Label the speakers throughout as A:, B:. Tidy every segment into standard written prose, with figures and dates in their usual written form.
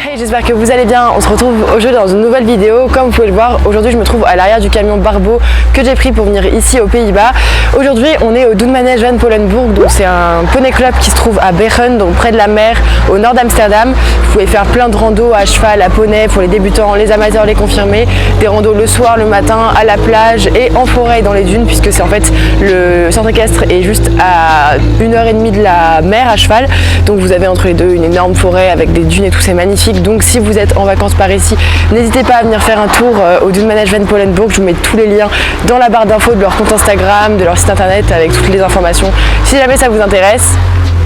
A: Hey, j'espère que vous allez bien. On se retrouve aujourd'hui dans une nouvelle vidéo. Comme vous pouvez le voir, aujourd'hui je me trouve à l'arrière du camion Barbo que j'ai pris pour venir ici aux Pays-Bas. Aujourd'hui on est au Doenmanege van Polenburg, donc c'est un poney club qui se trouve à Beren, donc près de la mer, au nord d'Amsterdam. Vous pouvez faire plein de randos à cheval, à poney pour les débutants, les amateurs, les confirmés. Des randos le soir, le matin, à la plage et en forêt dans les dunes, puisque c'est en fait le centre équestre est juste à 1h30 de la mer à cheval. Donc vous avez entre les deux une énorme forêt avec des dunes et tout, c'est magnifique. Donc si vous êtes en vacances par ici, n'hésitez pas à venir faire un tour au Doenmanege van Polenburg. Je vous mets tous les liens dans la barre d'infos de leur compte Instagram, de leur site internet avec toutes les informations si jamais ça vous intéresse.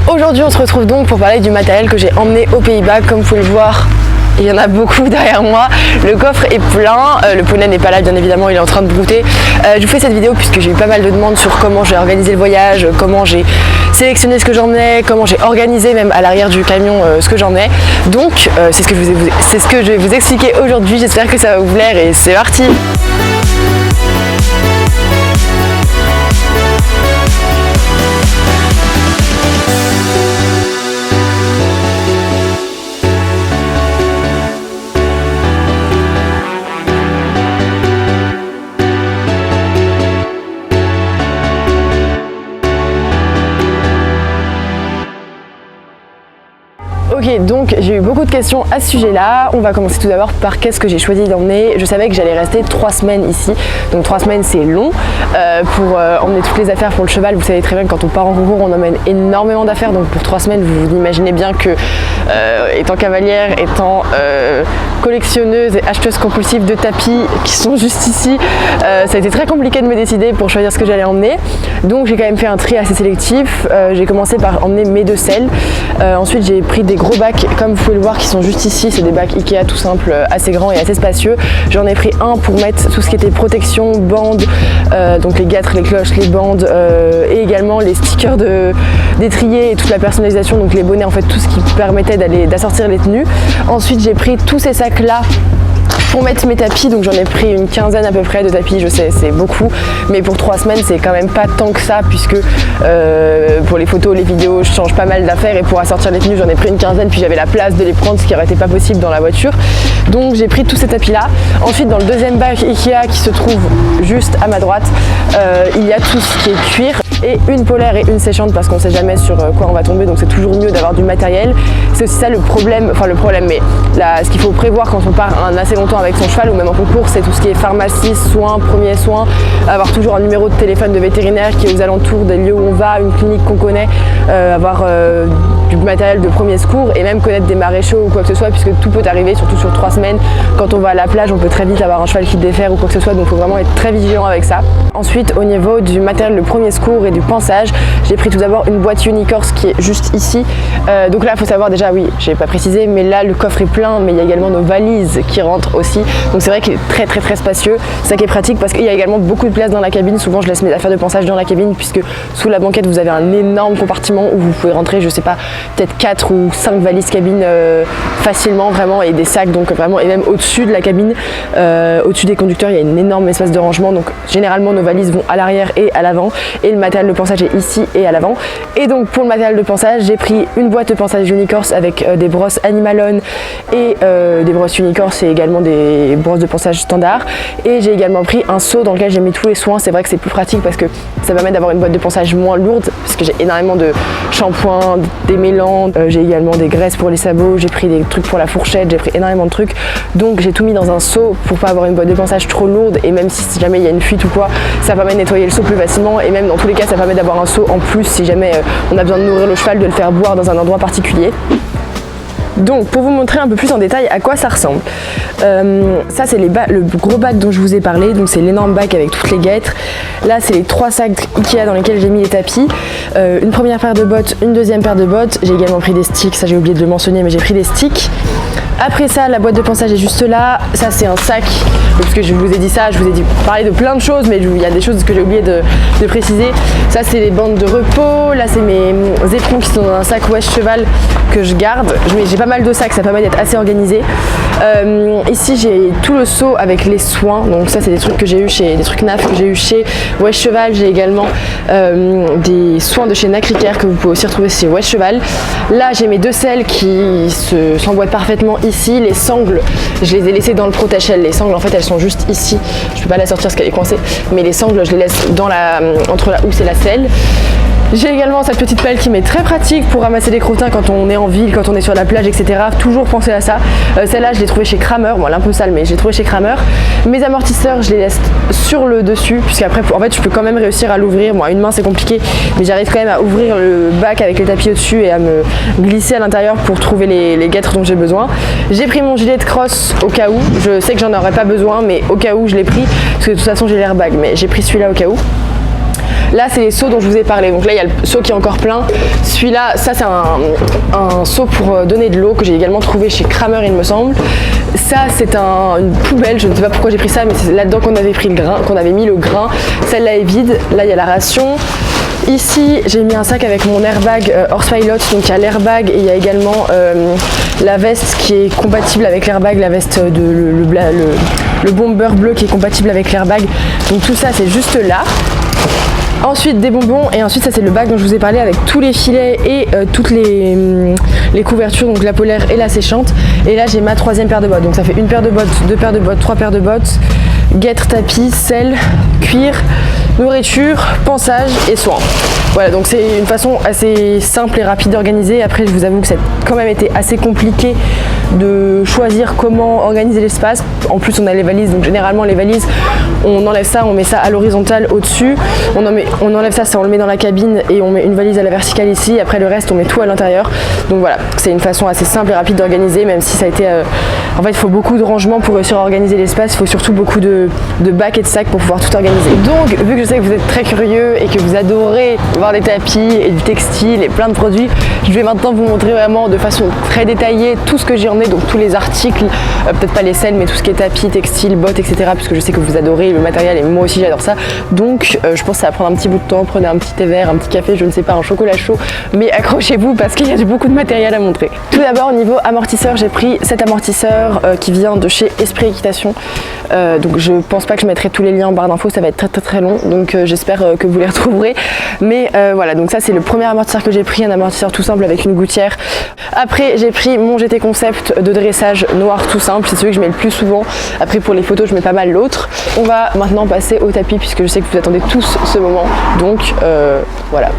A: Aujourd'hui on se retrouve donc pour parler du matériel que j'ai emmené aux Pays-Bas. Comme vous pouvez le voir, il y en a beaucoup derrière moi, le coffre est plein, le poney n'est pas là bien évidemment, il est en train de brouter. Je vous fais cette vidéo puisque j'ai eu pas mal de demandes sur comment j'ai organisé le voyage, comment j'ai sélectionné ce que j'emmenais, comment j'ai organisé même à l'arrière du camion ce que j'emmenais. Donc c'est ce que je vais vous expliquer aujourd'hui, j'espère que ça va vous plaire et c'est parti. Ok, donc j'ai eu beaucoup de questions à ce sujet-là. On va commencer tout d'abord par qu'est-ce que j'ai choisi d'emmener. Je savais que j'allais rester 3 semaines ici, donc 3 semaines c'est long pour emmener toutes les affaires pour le cheval. Vous savez très bien que quand on part en concours, on emmène énormément d'affaires, donc pour 3 semaines, vous imaginez bien que étant cavalière, étant collectionneuse et acheteuse compulsive de tapis qui sont juste ici, ça a été très compliqué de me décider pour choisir ce que j'allais emmener. Donc j'ai quand même fait un tri assez sélectif. J'ai commencé par emmener mes 2 selles. Ensuite j'ai pris des gros bacs comme vous pouvez le voir qui sont juste ici, c'est des bacs Ikea tout simples, assez grands et assez spacieux. J'en ai pris un pour mettre tout ce qui était protection, bandes, donc les gâtres, les cloches, les bandes et également les stickers d'étrier et toute la personnalisation, donc les bonnets, en fait tout ce qui permettait d'assortir les tenues. Ensuite j'ai pris tous ces sacs là pour mettre mes tapis, donc j'en ai pris une quinzaine à peu près de tapis, je sais c'est beaucoup, mais pour 3 semaines c'est quand même pas tant que ça, puisque pour les photos, les vidéos, je change pas mal d'affaires et pour assortir les tenues j'en ai pris une quinzaine, puis j'avais la place de les prendre, ce qui aurait été pas possible dans la voiture. Donc j'ai pris tous ces tapis là. Ensuite dans le deuxième bac Ikea qui se trouve juste à ma droite, il y a tout ce qui est cuir et une polaire et une séchante parce qu'on sait jamais sur quoi on va tomber, donc c'est toujours mieux d'avoir du matériel. C'est aussi ça le problème, mais ce qu'il faut prévoir quand on part assez longtemps avec son cheval ou même en concours, c'est tout ce qui est pharmacie, soins, premiers soins, avoir toujours un numéro de téléphone de vétérinaire qui est aux alentours des lieux où on va, une clinique qu'on connaît, avoir du matériel de premier secours et même connaître des maréchaux ou quoi que ce soit, puisque tout peut arriver, surtout sur 3 semaines. Quand on va à la plage, on peut très vite avoir un cheval qui défère ou quoi que ce soit, donc il faut vraiment être très vigilant avec ça. Ensuite au niveau du matériel de premier secours et du pansage, j'ai pris tout d'abord une boîte Unicorse qui est juste ici. Donc là il faut savoir déjà, oui j'ai pas précisé, mais là le coffre est plein, mais il y a également nos valises qui rentrent aussi, donc c'est vrai qu'il est très spacieux, c'est ça qui est pratique parce qu'il y a également beaucoup de place dans la cabine. Souvent je laisse mes affaires de pansage dans la cabine, puisque sous la banquette vous avez un énorme compartiment où vous pouvez rentrer, je sais pas, peut-être 4 ou 5 valises cabine facilement vraiment, et des sacs, donc vraiment, et même au-dessus de la cabine, au-dessus des conducteurs il y a une énorme espace de rangement, donc généralement nos valises vont à l'arrière et à l'avant, et le matériel de pansage est ici et à l'avant. Et donc pour le matériel de pansage, j'ai pris une boîte de pansage Unicorse avec des brosses Animalone et des brosses Unicorse et également des brosses de pansage standard, et j'ai également pris un seau dans lequel j'ai mis tous les soins. C'est vrai que c'est plus pratique parce que ça permet d'avoir une boîte de pansage moins lourde, parce que j'ai énormément de shampoing, des mélans, j'ai également des graisses pour les sabots, j'ai pris des trucs pour la fourchette, j'ai pris énormément de trucs, donc j'ai tout mis dans un seau pour pas avoir une boîte de pansage trop lourde, et même si jamais il y a une fuite ou quoi, ça permet de nettoyer le seau plus facilement, et même dans tous les cas ça permet d'avoir un seau en plus si jamais on a besoin de nourrir le cheval, de le faire boire dans un endroit particulier. Donc pour vous montrer un peu plus en détail à quoi ça ressemble, ça c'est le gros bac dont je vous ai parlé, donc c'est l'énorme bac avec toutes les guêtres. Là c'est les 3 sacs Ikea dans lesquels j'ai mis les tapis, une première paire de bottes, une deuxième paire de bottes, j'ai également pris des sticks, ça j'ai oublié de le mentionner mais j'ai pris des sticks. Après ça, la boîte de pansage est juste là, ça c'est un sac, parce que je vous ai dit ça, je vous ai dit parler de plein de choses, mais il y a des choses que j'ai oublié de préciser. Ça c'est les bandes de repos, là c'est mes éperons qui sont dans un sac West Cheval que je garde. J'ai pas mal de sacs, ça permet d'être assez organisé. Ici j'ai tout le seau avec les soins, donc ça c'est des trucs que j'ai eu chez, des trucs NAF que j'ai eu chez Wesh Cheval. J'ai également des soins de chez Nacricaire que vous pouvez aussi retrouver chez Wesh Cheval. Là j'ai mes 2 selles qui s'emboîtent parfaitement ici. Les sangles, je les ai laissées dans le protège-ailes. Les sangles en fait elles sont juste ici, je peux pas la sortir parce qu'elle est coincée, mais les sangles je les laisse dans entre la housse et la selle. J'ai également cette petite pelle qui m'est très pratique pour ramasser des crottins quand on est en ville, quand on est sur la plage, etc. Toujours penser à ça. Celle-là, je l'ai trouvée chez Kramer. Bon, elle est un peu sale, mais je l'ai trouvée chez Kramer. Mes amortisseurs, je les laisse sur le dessus, puisqu'après, en fait, je peux quand même réussir à l'ouvrir. Bon, à une main, c'est compliqué, mais j'arrive quand même à ouvrir le bac avec les tapis au-dessus et à me glisser à l'intérieur pour trouver les guêtres dont j'ai besoin. J'ai pris mon gilet de crosse au cas où. Je sais que j'en aurais pas besoin, mais au cas où, je l'ai pris, parce que de toute façon, j'ai l'airbag, mais j'ai pris celui-là au cas où. Là, c'est les seaux dont je vous ai parlé. Donc là, il y a le seau qui est encore plein. Celui-là, ça, c'est un seau pour donner de l'eau que j'ai également trouvé chez Kramer, il me semble. Ça, c'est une poubelle. Je ne sais pas pourquoi j'ai pris ça, mais c'est là-dedans qu'on avait pris le grain, qu'on avait mis le grain. Celle-là est vide. Là, il y a la ration. Ici, j'ai mis un sac avec mon airbag Horse Pilot, donc il y a l'airbag et il y a également la veste qui est compatible avec l'airbag, la veste le bomber bleu qui est compatible avec l'airbag. Donc tout ça, c'est juste là. Ensuite des bonbons et ensuite ça c'est le bac dont je vous ai parlé avec tous les filets et toutes les couvertures, donc la polaire et la séchante. Et là j'ai ma 3e paire de bottes, donc ça fait 1 paire de bottes, 2 paires de bottes, 3 paires de bottes, guêtres, tapis, selle, cuir, nourriture, pansage et soins. Voilà, donc c'est une façon assez simple et rapide d'organiser. Après, je vous avoue que ça a quand même été assez compliqué de choisir comment organiser l'espace. En plus, on a les valises, donc généralement les valises, on enlève ça, on met ça à l'horizontale au-dessus. On enlève ça, on le met dans la cabine et on met une valise à la verticale ici. Après, le reste, on met tout à l'intérieur. Donc voilà, c'est une façon assez simple et rapide d'organiser, même si ça a été... En fait, il faut beaucoup de rangement pour réussir à organiser l'espace. Il faut surtout beaucoup de bacs et de sacs pour pouvoir tout organiser. Donc, vu que je sais que vous êtes très curieux et que vous adorez voir des tapis et du textile et plein de produits, je vais maintenant vous montrer vraiment de façon très détaillée tout ce que j'ai emmené, donc tous les articles, peut-être pas les selles, mais tout ce qui est tapis, textile, bottes, etc. Puisque je sais que vous adorez le matériel et moi aussi j'adore ça. Donc, je pense que ça va prendre un petit bout de temps. Prenez un petit thé vert, un petit café, je ne sais pas, un chocolat chaud, mais accrochez-vous parce qu'il y a beaucoup de matériel à montrer. Tout d'abord, au niveau amortisseur, j'ai pris cet amortisseur qui vient de chez Esprit Équitation. Donc je pense pas que je mettrai tous les liens en barre d'infos, ça va être très long, donc j'espère que vous les retrouverez. Mais voilà, donc ça c'est le premier amortisseur que j'ai pris, un amortisseur tout simple avec une gouttière. Après j'ai pris mon GT Concept de dressage noir tout simple, c'est celui que je mets le plus souvent. Après pour les photos je mets pas mal l'autre. On va maintenant passer au tapis puisque je sais que vous attendez tous ce moment, donc voilà.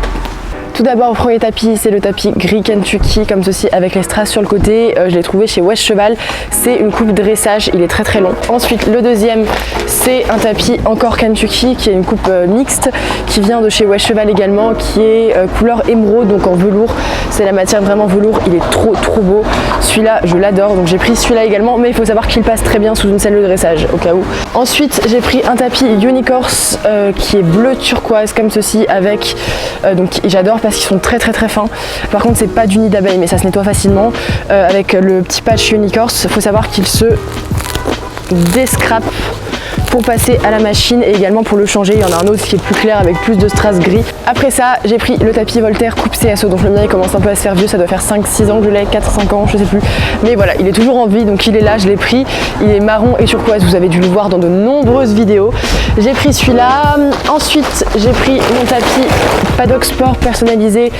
A: Tout d'abord, au premier tapis, c'est le tapis gris Kentucky, comme ceci, avec les strass sur le côté. Je l'ai trouvé chez Wesh Cheval. C'est une coupe dressage, il est très long. Ensuite, le deuxième, c'est un tapis encore Kentucky, qui est une coupe mixte, qui vient de chez Wesh Cheval également, qui est couleur émeraude, donc en velours. C'est la matière vraiment velours, il est trop beau. Celui-là, je l'adore, donc j'ai pris celui-là également, mais il faut savoir qu'il passe très bien sous une selle de dressage, au cas où. Ensuite, j'ai pris un tapis Unicorse, qui est bleu turquoise, comme ceci, avec... donc j'adore parce qu'ils sont très fins. Par contre c'est pas du nid d'abeille mais ça se nettoie facilement avec le petit patch Unicorse. Il faut savoir qu'il se descrape pour passer à la machine et également pour le changer. Il y en a un autre qui est plus clair avec plus de strass gris. Après ça, j'ai pris le tapis Voltaire coupe CSO, donc le mien il commence un peu à se faire vieux, ça doit faire 5-6 ans que je l'ai, 4-5 ans, je sais plus. Mais voilà, il est toujours en vie, donc il est là, je l'ai pris. Il est marron et turquoise, vous avez dû le voir dans de nombreuses vidéos. J'ai pris celui-là. Ensuite, j'ai pris mon tapis Paddock Sport personnalisé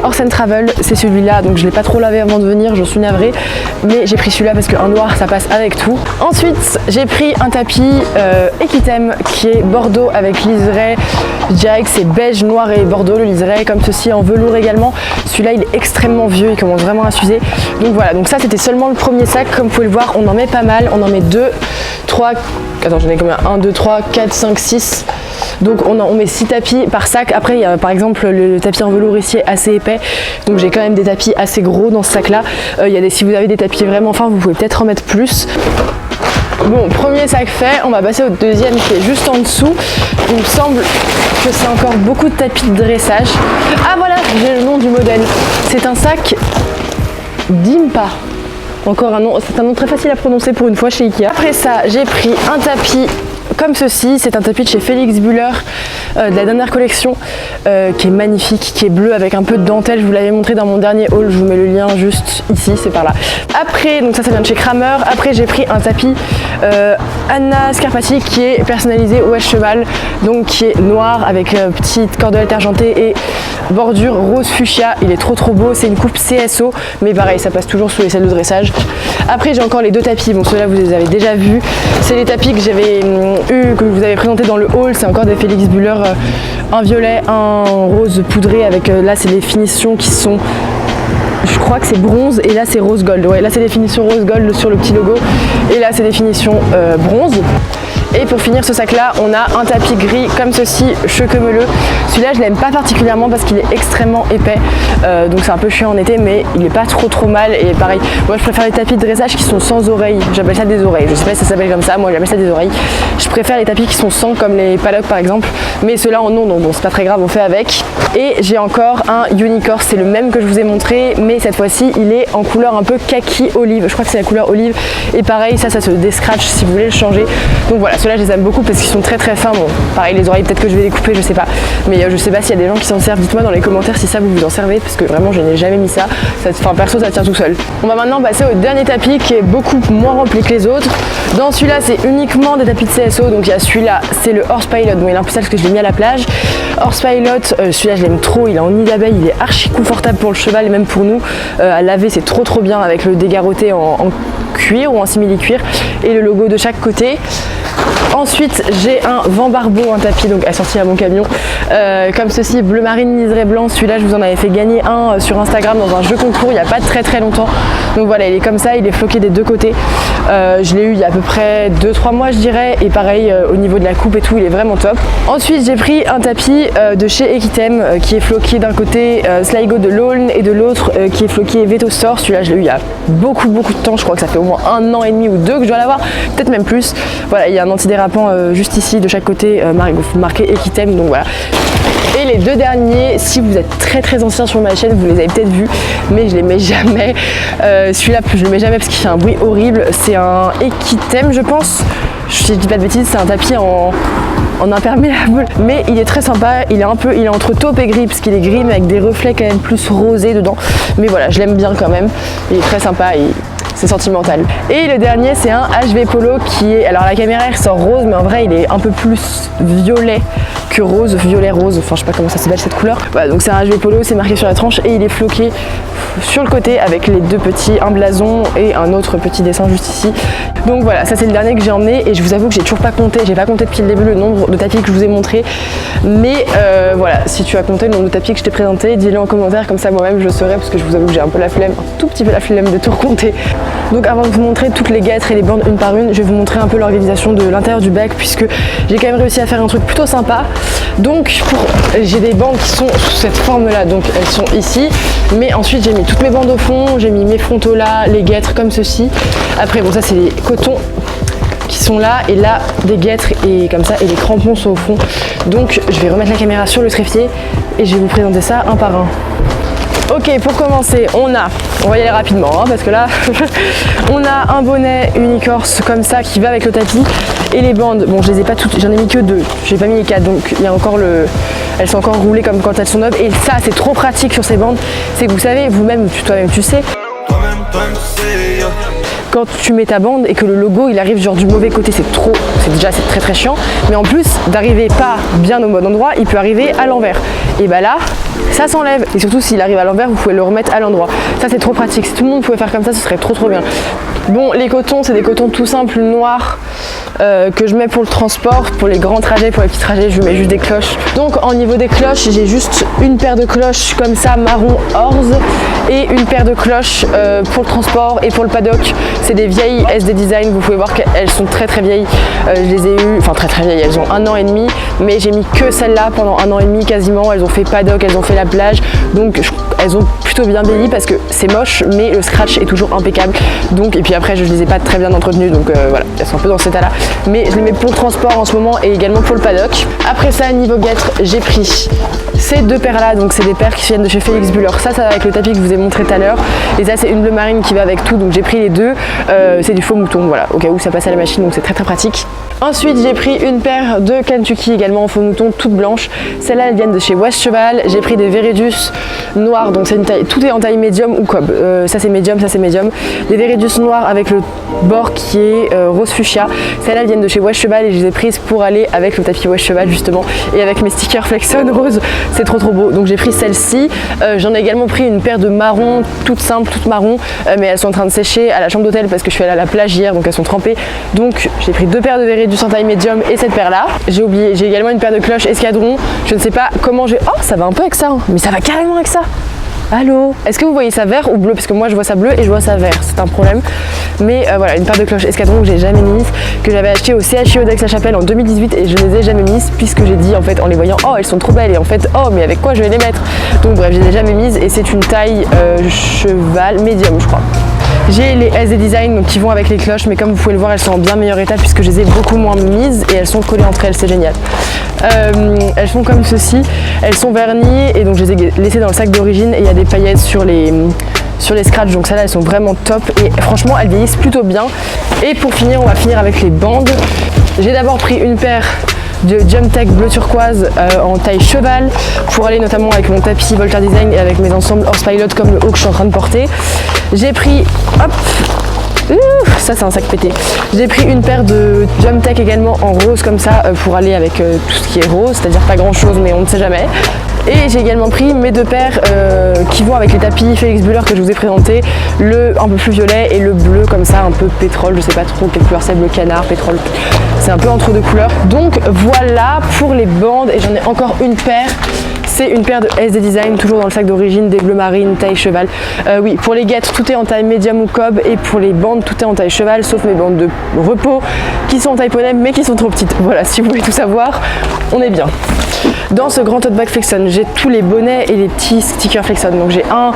A: Horse & Travel. C'est celui-là, donc je l'ai pas trop lavé avant de venir, je suis navrée. Mais j'ai pris celui-là parce qu'un noir, ça passe avec tout. Ensuite, j'ai pris un tapis Equitem qui est bordeaux avec liseré. Je dirais que c'est beige, noir et bordeaux le liseré, comme ceci en velours également. Celui-là il est extrêmement vieux, il commence vraiment à s'user. Donc voilà, donc ça c'était seulement le premier sac. Comme vous pouvez le voir, on en met pas mal, on en met 2, 3, attends j'en ai combien, 1, 2, 3, 4, 5, 6. Donc on met 6 tapis par sac. Après il y a par exemple le tapis en velours ici est assez épais, donc j'ai quand même des tapis assez gros dans ce sac là. Si vous avez des tapis vraiment fins, vous pouvez peut-être en mettre plus. Bon, premier sac fait, on va passer au deuxième qui est juste en dessous. Il me semble que c'est encore beaucoup de tapis de dressage. Ah voilà, j'ai le nom du modèle. C'est un sac Dimpa. Encore un nom, c'est un nom très facile à prononcer pour une fois chez Ikea. Après ça, j'ai pris un tapis comme ceci. C'est un tapis de chez Felix Buller de la dernière collection qui est magnifique, qui est bleu avec un peu de dentelle. Je vous l'avais montré dans mon dernier haul, je vous mets le lien juste ici, c'est par là. Après, donc ça vient de chez Kramer. Après j'ai pris un tapis Anna Scarpati qui est personnalisé au cheval, donc qui est noir avec petite cordelette argentée et bordure rose fuchsia. Il est trop beau, c'est une coupe CSO, mais pareil ça passe toujours sous les selles de dressage. Après j'ai encore les deux tapis, bon ceux-là vous les avez déjà vus, c'est les tapis que j'avais eu, que je vous avais présenté dans le haul. C'est encore des Felix Buller, un violet, un rose poudré avec là c'est des finitions qui sont, je crois que c'est bronze et là c'est rose gold. Ouais, là c'est des finitions rose gold sur le petit logo et là c'est des finitions bronze. Et pour finir ce sac là, on a un tapis gris comme ceci, chequemeleux. Celui-là je l'aime pas particulièrement parce qu'il est extrêmement épais, donc c'est un peu chiant en été, mais il est pas trop mal. Et pareil, moi je préfère les tapis de dressage qui sont sans oreilles. J'appelle ça des oreilles, je sais pas si ça s'appelle comme ça, moi j'appelle ça des oreilles. Je préfère les tapis qui sont sans, comme les paddocks par exemple, mais ceux-là en ont, donc bon c'est pas très grave, on fait avec. Et j'ai encore un Unicorse, c'est le même que je vous ai montré, mais cette fois-ci il est en couleur un peu kaki olive. Je crois que c'est la couleur olive, et pareil ça se descratch si vous voulez le changer. Donc voilà, ceux-là je les aime beaucoup parce qu'ils sont très fins. Bon, pareil les oreilles peut-être que je vais les couper, je sais pas, mais je sais pas s'il y a des gens qui s'en servent. Dites-moi dans les commentaires si ça vous vous en servez, parce que vraiment je n'ai jamais mis ça. Enfin perso ça tient tout seul. On va maintenant passer au dernier tapis qui est beaucoup moins rempli que les autres. Dans celui-là c'est uniquement des tapis de CSO, donc il y a celui-là, c'est le Horse Pilot. Bon il est un peu sale parce que je l'ai mis à la plage. Horse Pilot, celui-là je l'aime trop, il est en nid d'abeille, il est archi confortable pour le cheval et même pour nous. À laver c'est trop bien avec le dégarroté en cuir ou en simili-cuir et le logo de chaque côté. Ensuite j'ai un Van Barbeau, un tapis donc assorti à mon camion, comme ceci, bleu marine liseré blanc. Celui-là je vous en avais fait gagner un sur Instagram dans un jeu concours il n'y a pas très longtemps. Donc voilà, il est comme ça, il est floqué des deux côtés. Je l'ai eu il y a à peu près 2-3 mois je dirais, et pareil au niveau de la coupe et tout il est vraiment top. Ensuite j'ai pris un tapis de chez Equitem qui est floqué d'un côté Sligo de l'Aulne et de l'autre qui est floqué Veto Store. Celui-là je l'ai eu il y a beaucoup de temps, je crois que ça fait au moins 1 an et demi ou 2 que je dois l'avoir, peut-être même plus. Voilà, il y a un antidérapant juste ici de chaque côté marqué Equitem, donc voilà. Et les deux derniers, si vous êtes très ancien sur ma chaîne, vous les avez peut-être vus, mais je les mets jamais. Celui-là, je le mets jamais parce qu'il fait un bruit horrible. C'est un Equitem, je pense. Si je dis pas de bêtises, c'est un tapis en imperméable, mais il est très sympa. Il est entre taupe et gris, parce qu'il est gris mais avec des reflets quand même plus rosés dedans. Mais voilà, je l'aime bien quand même. Il est très sympa. C'est sentimental. Et le dernier c'est un HV Polo qui est, alors la caméra elle sort rose, mais en vrai il est un peu plus violet que rose, violet rose, enfin je sais pas comment ça s'appelle cette couleur. Voilà, donc c'est un HV Polo, c'est marqué sur la tranche et il est floqué sur le côté avec les deux petits, un blason et un autre petit dessin juste ici. Donc voilà, ça c'est le dernier que j'ai emmené et je vous avoue que j'ai toujours pas compté, j'ai pas compté depuis le début le nombre de tapis que je vous ai montré, mais voilà, si tu as compté le nombre de tapis que je t'ai présenté, dis-le en commentaire, comme ça moi-même je saurai, parce que je vous avoue que j'ai un peu la flemme, un tout petit peu la flemme de tout recompter. Donc avant de vous montrer toutes les guêtres et les bandes une par une, je vais vous montrer un peu l'organisation de l'intérieur du bec, puisque j'ai quand même réussi à faire un truc plutôt sympa. Donc j'ai des bandes qui sont sous cette forme là, donc elles sont ici, mais ensuite j'ai mis toutes mes bandes au fond, j'ai mis mes frontaux là, les guêtres comme ceci. Après bon ça c'est les cotons qui sont là, et là des guêtres et comme ça, et les crampons sont au fond. Donc je vais remettre la caméra sur le trépied et je vais vous présenter ça un par un. Ok, pour commencer, on va y aller rapidement hein, parce que là on a un bonnet Unicorse comme ça qui va avec le tapis, et les bandes, bon je les ai pas toutes, j'en ai mis que 2, j'ai pas mis les 4, donc il y a encore elles sont encore roulées comme quand elles sont neuves. Et ça c'est trop pratique sur ces bandes, c'est que vous savez, vous-même, toi-même tu sais, quand tu mets ta bande et que le logo il arrive genre du mauvais côté, c'est très chiant, mais en plus d'arriver pas bien au bon endroit, il peut arriver à l'envers, et bah là ça s'enlève, et surtout s'il arrive à l'envers vous pouvez le remettre à l'endroit. Ça c'est trop pratique, si tout le monde pouvait faire comme ça ce serait trop bien. Bon, les cotons c'est des cotons tout simples noirs que je mets pour le transport, pour les grands trajets, pour les petits trajets je mets juste des cloches. Donc en niveau des cloches j'ai juste une paire de cloches comme ça marron orze, et une paire de cloches pour le transport et pour le paddock. C'est des vieilles SD Design, vous pouvez voir qu'elles sont très vieilles. Je les ai eues, enfin très vieilles, elles ont 1 an et demi, mais j'ai mis que celles-là pendant 1 an et demi quasiment. Elles ont fait paddock, elles ont fait la plage, donc elles ont plutôt bien vieilli parce que c'est moche, mais le scratch est toujours impeccable. Donc, et puis après je les ai pas très bien entretenues, donc voilà, elles sont un peu dans cet état là, mais je les mets pour le transport en ce moment et également pour le paddock. Après ça, niveau guêtres, j'ai pris ces 2 paires là, donc c'est des paires qui viennent de chez Felix Buller. Ça va avec le tapis que je vous ai vous ai montré tout à l'heure. Et ça c'est une bleu marine qui va avec tout, donc j'ai pris les deux. C'est du faux mouton, voilà, au cas où ça passe à la machine, donc c'est très pratique. Ensuite j'ai pris une paire de Kentucky également en faux mouton, toutes blanches. Celles-là elles viennent de chez West Cheval. J'ai pris des Veredus noirs, donc c'est une taille, tout est en taille médium ou cob. Ça c'est médium, ça c'est médium. Des Veredus noirs avec le bord qui est rose fuchsia. Celles-là elles viennent de chez West Cheval et je les ai prises pour aller avec le tapis West Cheval justement et avec mes stickers Flexon rose. C'est trop beau, donc j'ai pris celle-ci. J'en ai également pris une paire de marron, toutes simples, toutes marron, mais elles sont en train de sécher à la chambre d'hôtel parce que je suis allée à la plage hier, donc elles sont trempées. Donc j'ai pris deux paires de Veredus en taille médium et cette paire là. J'ai oublié, j'ai également une paire de cloches escadron. Je ne sais pas comment j'ai... Oh, ça va un peu avec ça, hein. Mais ça va carrément avec ça. Allô? Est-ce que vous voyez ça vert ou bleu? Parce que moi je vois ça bleu et je vois ça vert, c'est un problème. Mais voilà, une paire de cloches escadron que j'ai jamais mise, que j'avais acheté au CHIO d'Aix-la-Chapelle en 2018 et je ne les ai jamais mises puisque j'ai dit en fait en les voyant, oh elles sont trop belles et en fait, oh mais avec quoi je vais les mettre? Donc bref, je les ai jamais mises et c'est une taille cheval médium je crois. J'ai les SD Design donc, qui vont avec les cloches, mais comme vous pouvez le voir, elles sont en bien meilleur état puisque je les ai beaucoup moins mises et elles sont collées entre elles, c'est génial. Elles font comme ceci, elles sont vernies et donc je les ai laissées dans le sac d'origine et il y a des paillettes sur les scratchs, donc celles-là elles sont vraiment top et franchement elles vieillissent plutôt bien. Et pour finir, on va finir avec les bandes. J'ai d'abord pris une paire de Jump Tech bleu turquoise en taille cheval pour aller notamment avec mon tapis Voltaire Design et avec mes ensembles Horse Pilot comme le haut que je suis en train de porter. J'ai pris, hop, ça c'est un sac pété. J'ai pris une paire de Jump Tech également en rose comme ça pour aller avec tout ce qui est rose, c'est-à-dire pas grand chose mais on ne sait jamais. Et j'ai également pris mes deux paires qui vont avec les tapis Félix Buller que je vous ai présenté, le un peu plus violet et le bleu comme ça un peu pétrole, je sais pas trop quelle couleur c'est, bleu canard, pétrole, c'est un peu entre deux couleurs. Donc voilà pour les bandes et j'en ai encore une paire. C'est une paire de SD Design, toujours dans le sac d'origine, des bleus marines, taille cheval. Oui, pour les guêtres, tout est en taille médium ou cob, et pour les bandes, tout est en taille cheval, sauf mes bandes de repos, qui sont en taille poney, mais qui sont trop petites. Voilà, si vous voulez tout savoir, on est bien. Dans ce grand tote bag Flexon, j'ai tous les bonnets et les petits stickers Flexon. Donc j'ai un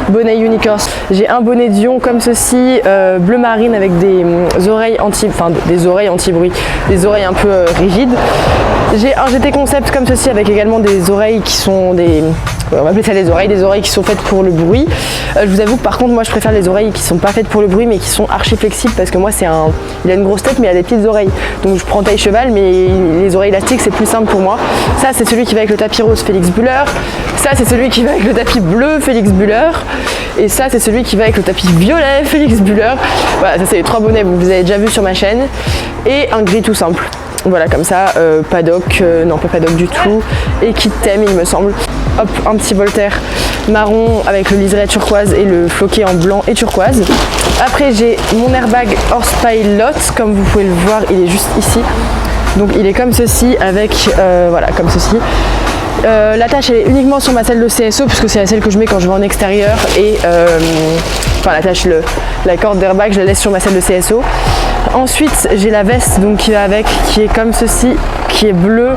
A: bonnet Unicorse, j'ai un bonnet Dion comme ceci, bleu marine avec des oreilles anti-bruit, des oreilles un peu rigides. J'ai un GT Concept comme ceci avec également des oreilles qui sont on va appeler ça des oreilles qui sont faites pour le bruit. Je vous avoue que par contre moi je préfère les oreilles qui sont pas faites pour le bruit mais qui sont archi flexibles parce que moi il a une grosse tête mais il a des petites oreilles. Donc je prends taille cheval mais les oreilles élastiques c'est plus simple pour moi. Ça c'est celui qui va avec le tapis rose Félix Buller. Ça c'est celui qui va avec le tapis bleu Félix Buller. Et ça c'est celui qui va avec le tapis violet Félix Buller. Voilà, ça c'est les trois bonnets que vous avez déjà vu sur ma chaîne. Et un gris tout simple. Voilà comme ça, paddock, non pas paddock du tout, et kit thème il me semble. Hop, un petit Voltaire marron avec le liseré turquoise et le floqué en blanc et turquoise. Après j'ai mon airbag Horse Pilot, comme vous pouvez le voir il est juste ici. Donc il est comme ceci avec, voilà comme ceci. L'attache elle est uniquement sur ma selle de CSO puisque c'est la selle que je mets quand je vais en extérieur et enfin l'attache, la corde d'airbag je la laisse sur ma selle de CSO. Ensuite j'ai la veste donc qui va avec, qui est comme ceci, qui est bleue.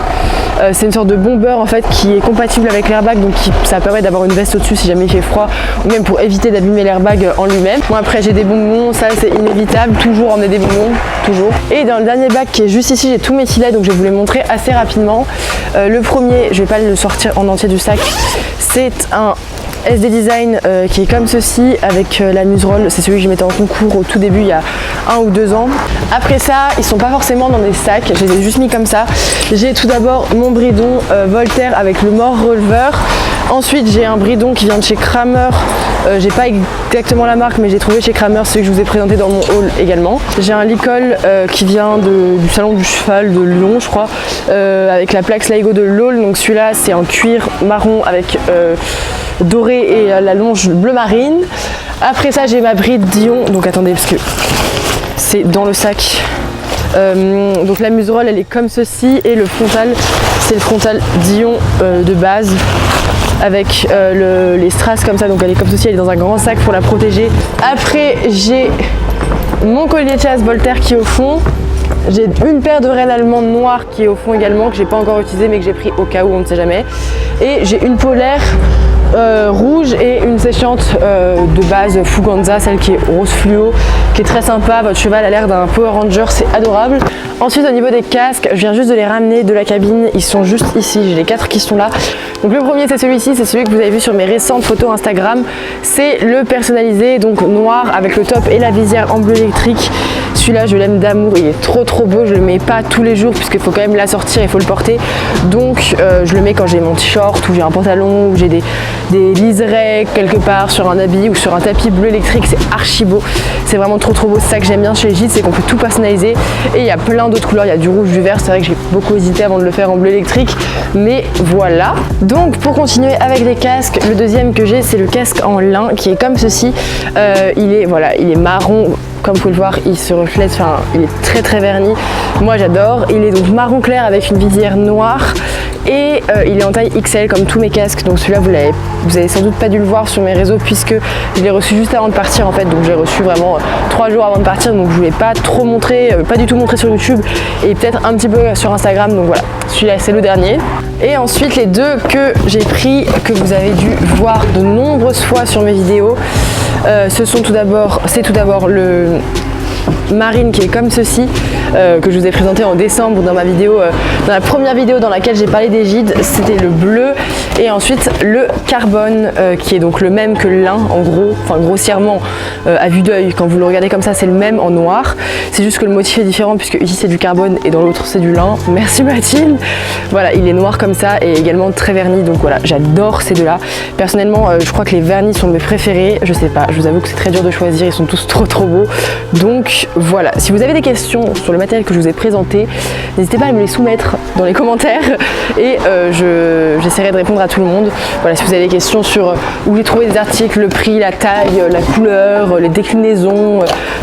A: C'est une sorte de bomber en fait qui est compatible avec l'airbag, donc ça permet d'avoir une veste au-dessus si jamais il fait froid ou même pour éviter d'abîmer l'airbag en lui-même. Bon après j'ai des bonbons, ça c'est inévitable, toujours emmener des bonbons, toujours. Et dans le dernier bac qui est juste ici j'ai tous mes filets donc je vais vous les montrer assez rapidement. Le premier, je vais pas le sortir en entier du sac, c'est un SD Design qui est comme ceci avec la muserolle, c'est celui que je mettais en concours au tout début il y a 1 ou 2 ans. Après ça, ils sont pas forcément dans des sacs, je les ai juste mis comme ça. J'ai tout d'abord mon bridon Voltaire avec le More Rover. Ensuite j'ai un bridon qui vient de chez Kramer, j'ai pas exactement la marque mais j'ai trouvé chez Kramer, celui que je vous ai présenté dans mon haul également. J'ai un Licol qui vient du salon du cheval de Lyon je crois, avec la plaque Sligo de l'Aule, donc celui-là c'est en cuir marron avec doré et la longe bleu marine. Après ça j'ai ma bride Dion, donc attendez parce que c'est dans le sac. Donc la muserolle elle est comme ceci et le frontal c'est le frontal Dion de base avec les strass comme ça, donc elle est comme ceci, elle est dans un grand sac pour la protéger. Après j'ai mon collier de chasse Voltaire qui est au fond. J'ai une paire de rennes allemandes noires qui est au fond également, que j'ai pas encore utilisé mais que j'ai pris au cas où, on ne sait jamais. Et j'ai une polaire rouge et une séchante de base Fuganza, celle qui est rose fluo, qui est très sympa. Votre cheval a l'air d'un Power Ranger, c'est adorable. Ensuite, au niveau des casques, je viens juste de les ramener de la cabine. Ils sont juste ici, j'ai les 4 qui sont là. Donc le premier, c'est celui-ci, c'est celui que vous avez vu sur mes récentes photos Instagram. C'est le personnalisé, donc noir avec le top et la visière en bleu électrique. Celui-là, je l'aime d'amour, il est trop beau. Je le mets pas tous les jours puisqu'il faut quand même l'assortir, il faut le porter. Donc je le mets quand j'ai mon t-shirt ou j'ai un pantalon ou j'ai des liserés quelque part sur un habit ou sur un tapis bleu électrique. C'est archi beau, c'est vraiment trop beau. C'est ça que j'aime bien chez les gîtes, c'est qu'on peut tout personnaliser et il y a plein d'autres couleurs. Il y a du rouge, du vert. C'est vrai que j'ai beaucoup hésité avant de le faire en bleu électrique, mais voilà. Donc pour continuer avec les casques, le deuxième que j'ai, c'est le casque en lin qui est comme ceci. Il est marron. Comme vous pouvez le voir, il se reflète, enfin, il est très verni. Moi j'adore. Il est donc marron clair avec une visière noire et il est en taille XL comme tous mes casques. Donc celui-là, vous avez sans doute pas dû le voir sur mes réseaux puisque je l'ai reçu juste avant de partir en fait. Donc j'ai reçu vraiment 3 jours avant de partir. Donc je voulais pas trop montrer, pas du tout montrer sur YouTube et peut-être un petit peu sur Instagram. Donc voilà, celui-là c'est le dernier. Et ensuite les deux que j'ai pris, que vous avez dû voir de nombreuses fois sur mes vidéos, c'est tout d'abord le marine qui est comme ceci, que je vous ai présenté en décembre dans ma vidéo, dans la première vidéo dans laquelle j'ai parlé des gîtes. C'était le bleu et ensuite le carbone qui est donc le même que le lin en gros, enfin grossièrement à vue d'œil quand vous le regardez comme ça c'est le même en noir, c'est juste que le motif est différent puisque ici c'est du carbone et dans l'autre c'est du lin. Merci Mathilde. Voilà, il est noir comme ça et également très verni, donc voilà, j'adore ces deux là. Personnellement je crois que les vernis sont mes préférés, je sais pas, je vous avoue que c'est très dur de choisir, ils sont tous trop beaux. Donc voilà, si vous avez des questions sur le matériel que je vous ai présenté, n'hésitez pas à me les soumettre dans les commentaires et j'essaierai de répondre à tout le monde. Voilà, si vous avez des questions sur où j'ai trouvé des articles, le prix, la taille, la couleur, les déclinaisons,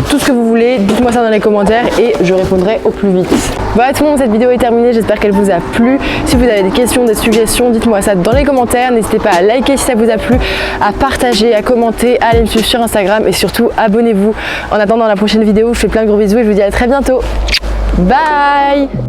A: tout ce que vous voulez, dites-moi ça dans les commentaires et je répondrai au plus vite. Voilà tout le monde, cette vidéo est terminée, j'espère qu'elle vous a plu. Si vous avez des questions, des suggestions, dites-moi ça dans les commentaires. N'hésitez pas à liker si ça vous a plu, à partager, à commenter, à aller me suivre sur Instagram et surtout abonnez-vous. En attendant la prochaine vidéo, je fais plein de gros bisous et je vous dis à très bientôt. Bye!